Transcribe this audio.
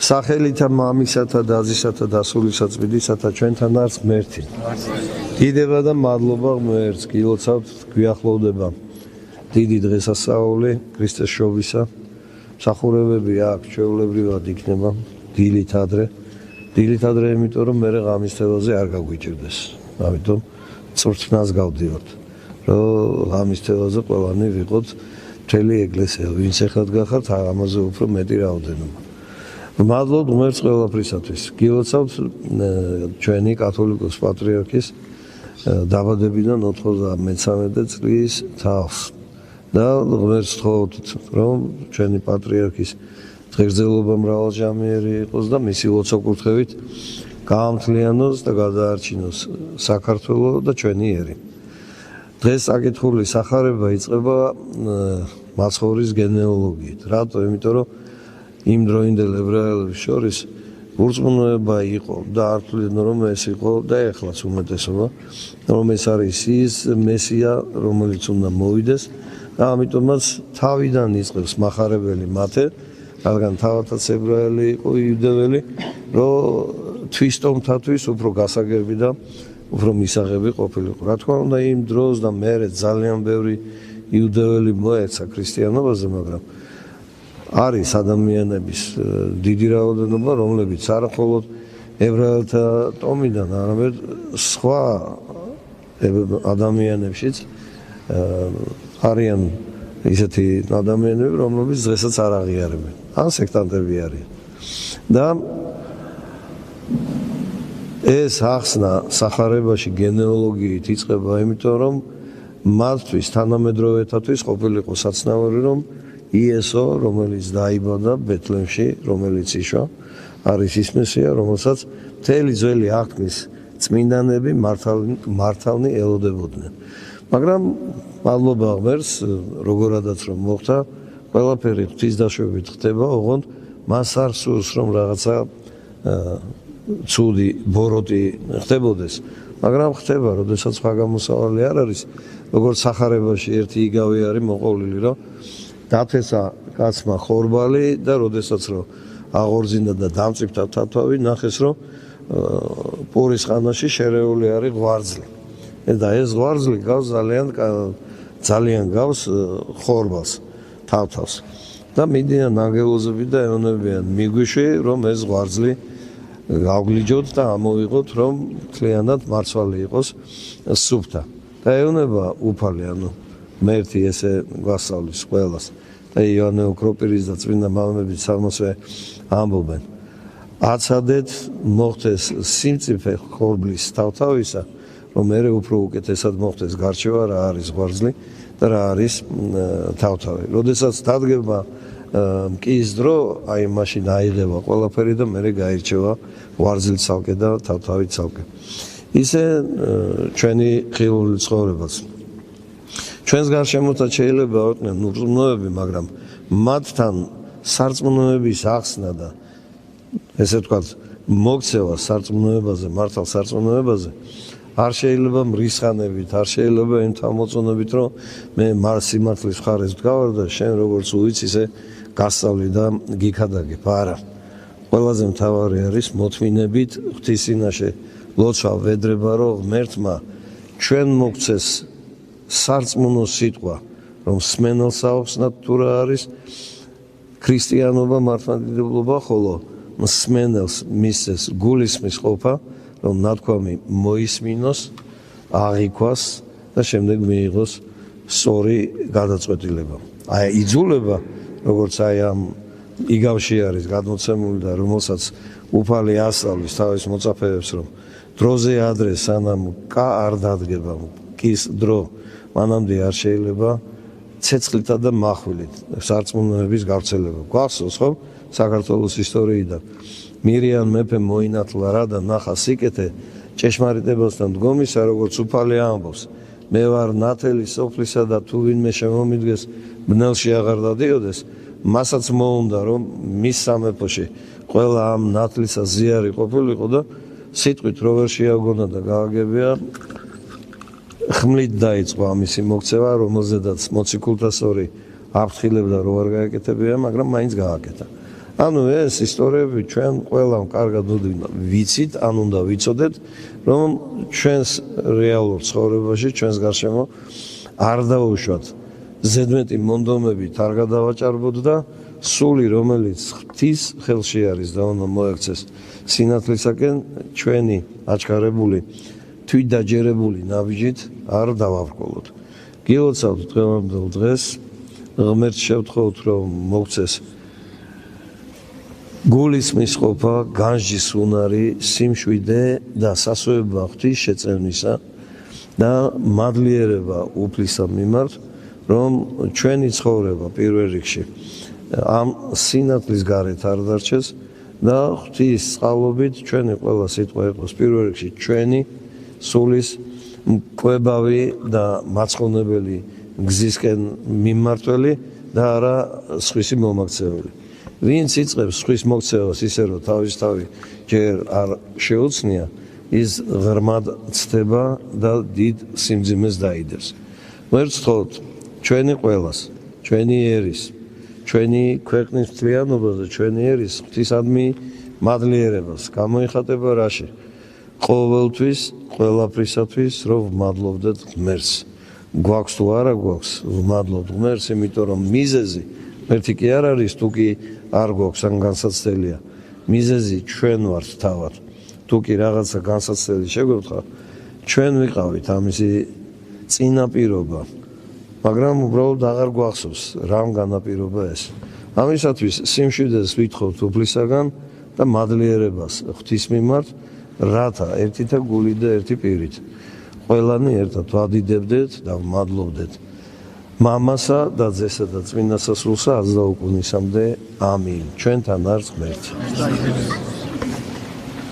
სახელითა მამისათა დაზისათა დასულისა წმინდისათა ჩვენთან არის ღმერთი. დიდება და მადლობა ღმერთს, გილოცავთ გვიახლოვდება დიდი დღესასწაული ქრისტეს შობისა. მსახურებები აქ ჩვეულებრივად იქნება დილით ადრე, იმიტომ რომ მე ღამის თევაზე არ გაგვიჭირდეს. ამიტომ წვრთნას გავდივართ, რომ ღამის თევაზე ყველანი ვიყოთ მთელი ეკლესია, ვინც ეხლად გახართ, ამაზე უფრო მეტი რაოდენობა. მადლობთ ღმერთს ყველაფრისათვის. გილოცავთ ჩვენი კათოლიკოს პატრიარქის დაბადებიდან 93 წლის თავს. და ღმერთს ვთხოვთ, რომ ჩვენი პატრიარქის ღერძელობა მრავალჟამიერი იყოს და მისი ლოცვა-კურთხევით გაამთლიანოს და გადაარჩინოს საქართველო და ჩვენი ერი. დღეს საკითხული სახარება იწყება მაცხოვრის გენეალოგიით. რატო? იმიტომ რომ იმ დროინდელ ებრაელების შორის ურწმუნოება იყო და არ თვლიდნენ რომ ეს იყო და ეხლაც უმეტესობა, რომ ეს არის ის მესია, რომელიც უნდა მოვიდეს და ამიტომაც თავიდან იწყებს მახარებელი მათე, რადგან თავადაც ებრაელი იყო იუდეველი, რომ თვისტომთათვის უფრო გასაგები და უფრო მისაღები ყოფილიყო. რა თქმა უნდა იმ დროს და მერე ძალიან ბევრი იუდეველი მოეცა ქრისტიანობაზე, მაგრამ არის ადამიანების დიდი რაოდენობა, რომლებიც არა მხოლოდ ებრაელთა ტომიდან, არამედ სხვა ადამიანებშიც არიან ისეთი ადამიანები, რომლებიც დღესაც არ აღიარებენ. ან სექტანტები არიან. და ეს ახსნა სახარებაში გენეალოგიით იწყება, იმიტომ რომ მათთვის თანამედროვეთათვის ყოფილიყო საცნაური, რომ იესო, რომელიც დაიბადა ბეთლემში, რომელიც იშვა, არის ის მესია, რომელსაც მთელი ძველი აღთქმის წმინდანები მართალნი ელოდებოდნენ. მაგრამ მადლობა ღმერთს, როგორადაც რომ მოხდა, ყველაფერი ღვთისდაშვებით ხდება, ოღონდ მას არ სურს, რომ რაღაცა ცუდი ბოროტი ხდებოდეს, მაგრამ ხდება, როდესაც სხვა გამოსავალი არ არის, როგორც სახარებაში ერთი იგავი არის მოყოლილი, რომ დათესა კაცმა ხორბალი და როდესაც რომ აღორძინდა და დამწიფდა თავთავი, ნახეს რომ პურის ხანაში შერეული არის ღვარძლი. და ეს ღვარძლი გავს ძალიან გავს ხორბალს თავთავს. და მიდიან ანგელოზები და ეუბნებიან მიგვიშვი, რომ ეს ღვარძლი გავგლიჯოთ და ამოვიღოთ, რომ მთლიანად მარცვალი იყოს სუფთა. და ეუბნება უფალი, ანუ მერთი ესე გვასწავლის ყველას. და იოანე ოქროპირის და წმინდა მამების სამოსვე ამბობენ. აცადეთ მოხდეს სიმწიფე ხორბლის თავთავისა, რომ მერე უფრო უკეთესად მოხდეს გარჩევა რა არის ღვარძლი და რა არის თავთავი. როდესაც დადგება მკის დრო, აი მაშინ აიღება ყველაფერი და მერე გაირჩევა ღვარძლი ცალკე და თავთავი ცალკე. ისე ჩვენი ხილული ცხოვრებაც. ჩვენს გარშემოთაც შეიძლება ავიყვნენ ურწმუნოები, მაგრამ მათთან სარწმუნოების ახსნა და ესე ვთქვათ, მოქცევა სარწმუნოებაზე, მართალ სარწმუნოებაზე არ შეიძლება მრისხანებით, არ შეიძლება იმ თავმოწონებით, რომ მე სიმართლის მხარეს ვდგავარ და შენ როგორც უიცი, ისე გასწავლი და გიქადაგებ. არა. ყველაზე მთავარი არის მოთმინებით ღვთის წინაშე ლოცვა ვედრება, რომ ღმერთმა ჩვენ მოგცეს სარწმუნო სიტყვა, რომ სმენელს აუხსნათ თუ რა არის ქრისტიანობა, მართლმადიდებლობა, ხოლო მსმენელს მისცეს გულისხმის ყოფა, რომ ნათქვამი მოისმინოს, აღიქვას და შემდეგ მიიღოს სწორი გადაწყვეტილება. აი იძულება, როგორც აი ამ იგავში არის გადმოცემული და რომელსაც უფალი ასწავლის თავის მოწაფეებს, რომ დროზე ადრე სანამ არ დადგება მკის დრო, მანამდე არ შეიძლება ცეცხლითა და מחვილით სარწმუნოების გავრცელება. გვახსოვს ხო საქართველოს ისტორიიდან მირიან მეფე მოინათლა რა და ნახა სიკეთე ჭეშმარიტებასთან დგომისა, როგორც უფალი ამბობს, მე ვარ ნათელი სოფლისა და თუ ვინმე შემომიდგეს ბნელში აღარ დადიოდეს, მასაც მოუნდა რომ მის სამეფოში ყველა ამ ნათლისა ზიარი ყოფილიყო და სიტყვით რო ვერ შეაგონა და გააგებია, ხმლით დაიწყო ამისი მოქცევა, რომელზედაც მოციქულთასორი აფრთხილებდა რომ არ გაეკეთებია, მაგრამ მაინც გააკეთა. ანუ ეს ისტორიები ჩვენ ყველამ კარგად ვიცით, ან უნდა ვიცოდეთ, რომ ჩვენს რეალურ ცხოვრებაში, ჩვენს გარშემო არ დაუშვათ ზედმეტი მონდომებით არ გადავაჭარბოთ და სული, რომელიც ღვთის ხელში არის და უნდა მოექცეს სინათლისაკენ, ჩვენი აჩქარებული, თვითდაჯერებული ნაბიჯით არ დავაბრკოლოთ. გილოცავთ დღევანდელ დღეს, ღმერთს შევთხოვთ, რომ მოგცეს გულის მისყოფა, განსჯის უნარი, სიმშვიდე და სასვეობა ღვთის შეწევნისა და მადლიერება უფლისა მიმართ, რომ ჩვენი ცხოვრება პირველ რიგში ამ სინათლის გარეთ არ დარჩეს და ღვთის წყალობით ჩვენი ყველა სიტყვა იყოს პირველ რიგში ჩვენი სულის მკვებავი და მაცხოვნებელი გზისკენ მიმართველი და არა სხვისი მომაქცეველი. ვინც იწყებს სხვის მოქცევას ისე რომ თავისთავი ჯერ არ შეუცნია, ის ღრმად ცდება და დიდ სიმძიმეს დაიდებს. მერცხოთ ჩვენი ყველას, ჩვენი ერის, ჩვენი ქვეყნის მთლიანობას და ჩვენი ერის ღვთისადმი მადლიერებას გამოიხატება რაში? ყოველთვის, ყველაფრისათვის, რომ ვმადლობდეთ ღმერთს. გვაქვს თუ არა გვაქვს, ვმადლობთ ღმერთს, იმიტომ რომ მიზეზი ერთი კი არ არის, თუ კი არ გვაქვს ან განსაცდელია. მიზეზი ჩვენ ვართ თავად. თუ კი რაღაცა განსაცდელი შეგვეთხა, ჩვენ ვიყავით ამისი წინაპირობა. მაგრამ უბრალოდ აღარ გვახსოვს რამ განაპირობა ეს. ამისათვის სიმშვიდეს ვითხოვთ უფლისაგან და მადლიერებას ღვთის მიმართ, რათა ერთი და გული და ერთი პირით ყველანი ერთად ვადიდებდეთ და ვმადლობდეთ მამასა და ძესა და წმინდა სასულსა, აჯ და უკუნისამდე. ამინ. ჩვენთან არის ღმერთი.